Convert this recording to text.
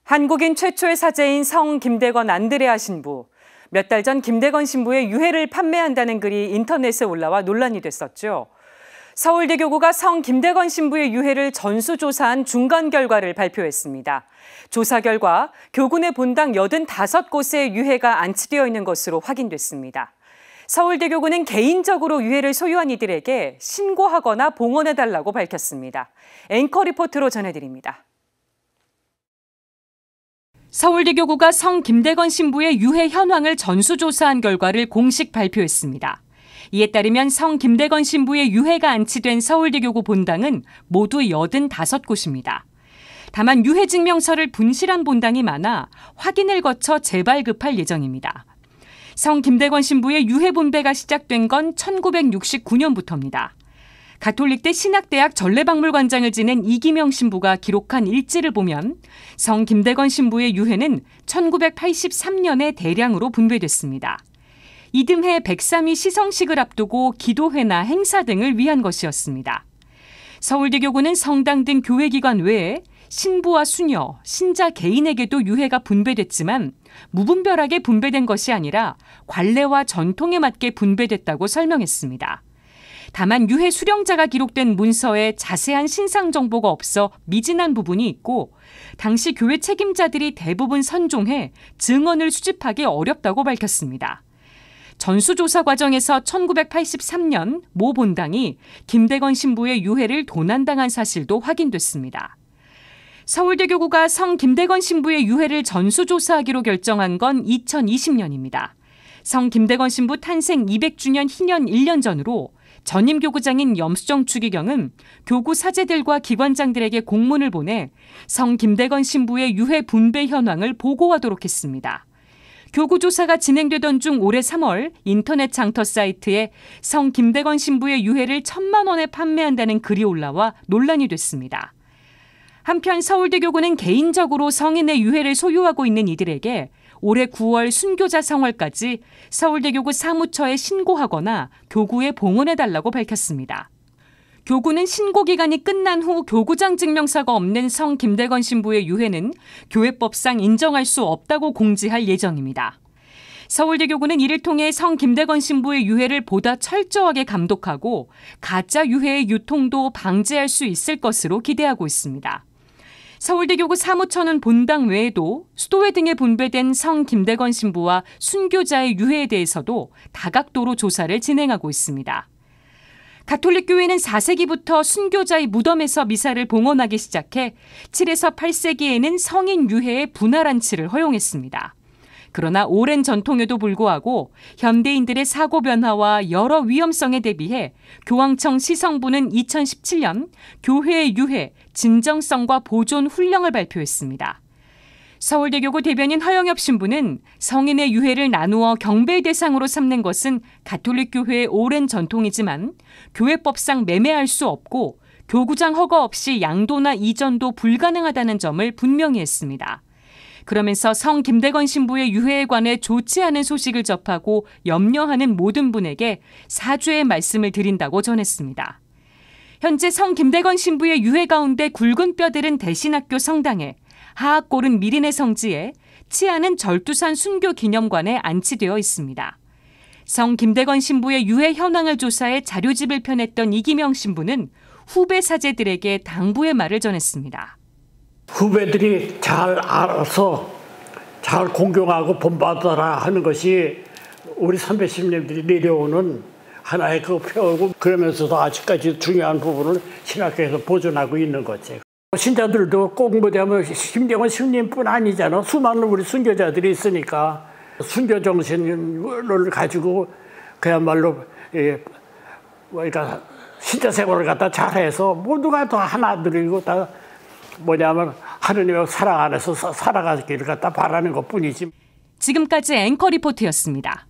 한국인 최초의 사제인 성 김대건 안드레아 신부. 몇 달 전 김대건 신부의 유해를 판매한다는 글이 인터넷에 올라와 논란이 됐었죠. 서울대교구가 성 김대건 신부의 유해를 전수조사한 중간 결과를 발표했습니다. 조사 결과 교구 내 본당 85곳에 유해가 안치되어 있는 것으로 확인됐습니다. 서울대교구는 개인적으로 유해를 소유한 이들에게 신고하거나 봉헌해달라고 밝혔습니다. 앵커 리포트로 전해드립니다. 서울대교구가 성 김대건 신부의 유해 현황을 전수조사한 결과를 공식 발표했습니다. 이에 따르면 성 김대건 신부의 유해가 안치된 서울대교구 본당은 모두 85곳입니다. 다만 유해 증명서를 분실한 본당이 많아 확인을 거쳐 재발급할 예정입니다. 성 김대건 신부의 유해 분배가 시작된 건 1969년부터입니다. 가톨릭대 신학대학 전래박물관장을 지낸 이기명 신부가 기록한 일지를 보면 성 김대건 신부의 유해는 1983년에 대량으로 분배됐습니다. 이듬해 103위 시성식을 앞두고 기도회나 행사 등을 위한 것이었습니다. 서울대교구는 성당 등 교회기관 외에 신부와 수녀, 신자 개인에게도 유해가 분배됐지만 무분별하게 분배된 것이 아니라 관례와 전통에 맞게 분배됐다고 설명했습니다. 다만 유해 수령자가 기록된 문서에 자세한 신상 정보가 없어 미진한 부분이 있고 당시 교회 책임자들이 대부분 선종해 증언을 수집하기 어렵다고 밝혔습니다. 전수조사 과정에서 1983년 모 본당이 김대건 신부의 유해를 도난당한 사실도 확인됐습니다. 서울대교구가 성 김대건 신부의 유해를 전수조사하기로 결정한 건 2020년입니다. 성 김대건 신부 탄생 200주년 희년 1년 전으로 전임 교구장인 염수정 추기경은 교구 사제들과 기관장들에게 공문을 보내 성 김대건 신부의 유해 분배 현황을 보고하도록 했습니다. 교구 조사가 진행되던 중 올해 3월 인터넷 장터 사이트에 성 김대건 신부의 유해를 1,000만 원에 판매한다는 글이 올라와 논란이 됐습니다. 한편 서울대교구는 개인적으로 성인의 유해를 소유하고 있는 이들에게 올해 9월 순교자 성월까지 서울대교구 사무처에 신고하거나 교구에 봉헌해달라고 밝혔습니다. 교구는 신고 기간이 끝난 후 교구장 증명서가 없는 성 김대건 신부의 유해는 교회법상 인정할 수 없다고 공지할 예정입니다. 서울대교구는 이를 통해 성 김대건 신부의 유해를 보다 철저하게 감독하고 가짜 유해의 유통도 방지할 수 있을 것으로 기대하고 있습니다. 서울대교구 사무처는 본당 외에도 수도회 등에 분배된 성 김대건 신부와 순교자의 유해에 대해서도 다각도로 조사를 진행하고 있습니다. 가톨릭교회는 4세기부터 순교자의 무덤에서 미사를 봉헌하기 시작해 7에서 8세기에는 성인 유해의 분할안치를 허용했습니다. 그러나 오랜 전통에도 불구하고 현대인들의 사고 변화와 여러 위험성에 대비해 교황청 시성부는 2017년 교회의 유해, 진정성과 보존 훈령을 발표했습니다. 서울대교구 대변인 허영엽 신부는 성인의 유해를 나누어 경배 대상으로 삼는 것은 가톨릭교회의 오랜 전통이지만 교회법상 매매할 수 없고 교구장 허가 없이 양도나 이전도 불가능하다는 점을 분명히 했습니다. 그러면서 성 김대건 신부의 유해에 관해 좋지 않은 소식을 접하고 염려하는 모든 분에게 사죄의 말씀을 드린다고 전했습니다. 현재 성 김대건 신부의 유해 가운데 굵은 뼈들은 대신학교 성당에, 하악골은 미린의 성지에, 치아는 절두산 순교 기념관에 안치되어 있습니다. 성 김대건 신부의 유해 현황을 조사해 자료집을 펴냈던 이기명 신부는 후배 사제들에게 당부의 말을 전했습니다. 후배들이 잘 알아서 잘 공경하고 본받아라 하는 것이 우리 선배 신님들이 내려오는 하나의 그 표고 그러면서도 아직까지 중요한 부분을 신학교에서 보존하고 있는 거지. 신자들도 꼭 뭐냐면 김대건 신님뿐 아니잖아. 수많은 우리 순교자들이 있으니까 순교 정신을 가지고 그야말로 그러니까 신자 생활을 갖다 잘해서 모두가 다 하나들이고 다 뭐냐면 하느님의 사랑 안에서 살아가기를 갖다 바라는 것뿐이지. 지금까지 앵커 리포트였습니다.